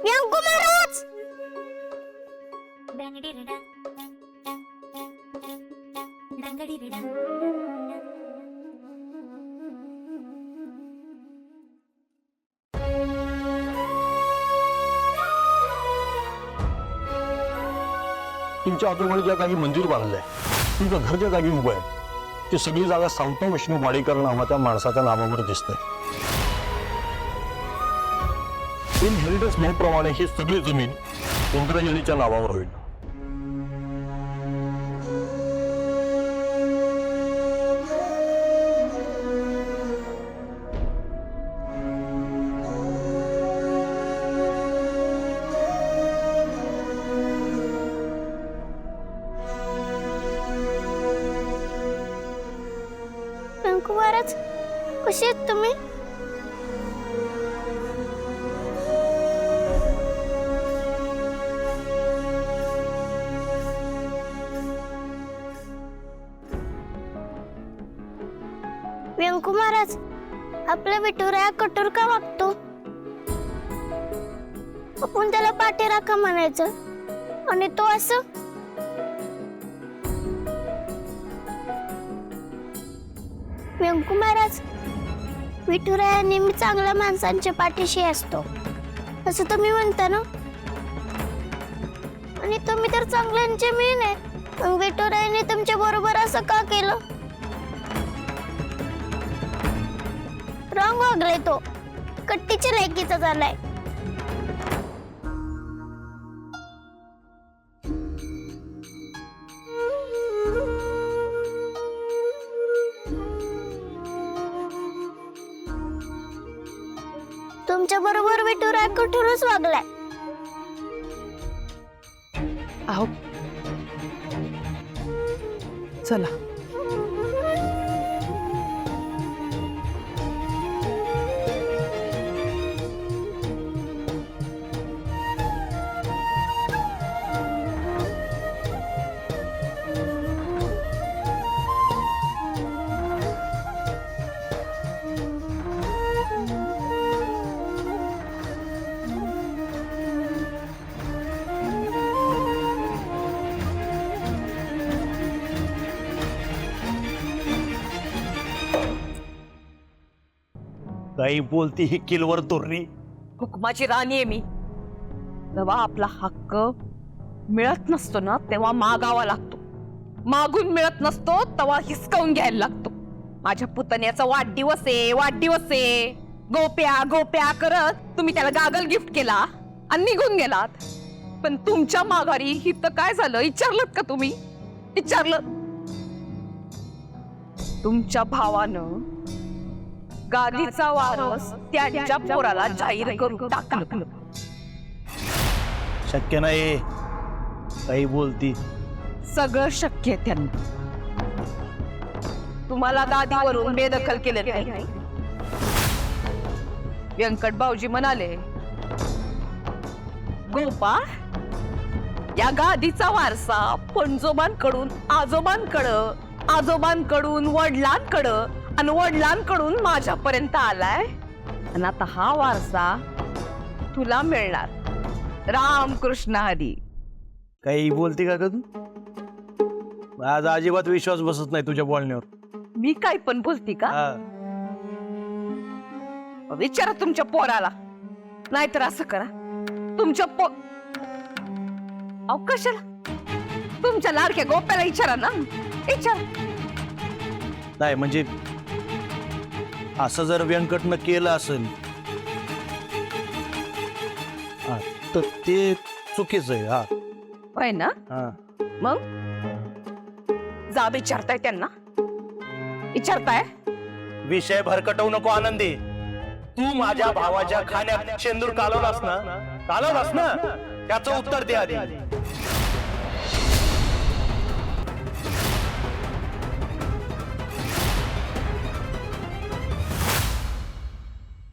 व्यंकू महाराज तुमच्या आजोबाने ज्या जागी मंदिर बांधलंय, तुमच्या घरच्या जागी उभं आहे, ती सगळी जागा सावता विष्णू वाडेकर नावाच्या माणसाच्या नावावर दिसते. इनहेरिटन्स म्हणप्रमाणे ही सगळी जमीन इंद्रजलीच्या नावावर होईल. व्यंकू महाराज कसे आहेत तुम्ही? व्यंकू महाराज आपला विठुराया कठोर का वागतो? आपण त्याला पाठीराखा म्हणायचं आणि तो असं. व्यंकू महाराज विठुराया नेहमी चांगल्या माणसांच्या पाठीशी असतो असं तुम्ही म्हणता ना, आणि तुम्ही तर चांगल्यांचे मेन आहे. मग विठुरायाने तुमच्या बरोबर असं का केलं? रॉंग वागलाय तो, कट्टीच्या लेकीचा झालाय. तुमच्या बरोबर विठुराया कठोरच वागलाय. आहो चला. काही बोलती ही किलवर तोरणी. हुकमाची राणी आहे मी. जेव्हा आपला हक्क मिळत नसतो ना तेव्हा मागावा लागतो. मागून मिळत नसतो तेव्हा हिसकावून घ्यायला लागतो. माझ्या पुतण्याचा वाढदिवस आहे. गोप्या गोप्या करत तुम्ही त्याला गागल गिफ्ट केला आणि निघून गेलात. पण तुमच्या माघारी हित काय झालं विचारलं का तुम्ही? विचारलं? तुमच्या भावानं गादीचा वारस त्यांच्या पोराला जाहीर करून टाकलं. शक्य नाही. काही बोलती. सगळं शक्य आहे त्यांना. तुम्हाला गादीवरून बेदखल केले नाही. व्यंकट भाऊजी म्हणाले, गोपाळ या गादीचा वारसा पणजोबांकडून आजोबांकडं, आजोबांकडून वडिलांकडं आणि वडिलांकडून माझ्यापर्यंत आलाय. आणि आता हा वारसा तुला मिळणार. रामकृष्ण हरी. काही बोलती का तू? आज अजिबात विश्वास बसत नाही तुझ्या बोलण्यावर. मी काय पण बोलती का? विचारा तुमच्या पोराला. नाहीतर असं करा, तुमच्या कशाला तुमच्या लाडक्या गोप्याला विचारा ना. विचार. नाही म्हणजे असं जर व्यंकटनं केलं असेल तर ते चुकीचं आहे. हा होय ना? मग जा विचारताय त्यांना. विचारताय. विषय भरकटवू नको आनंदी. तू माझ्या भावाच्या खाण्यात शेंदूर कालवलास ना त्याचं उत्तर दे आधी.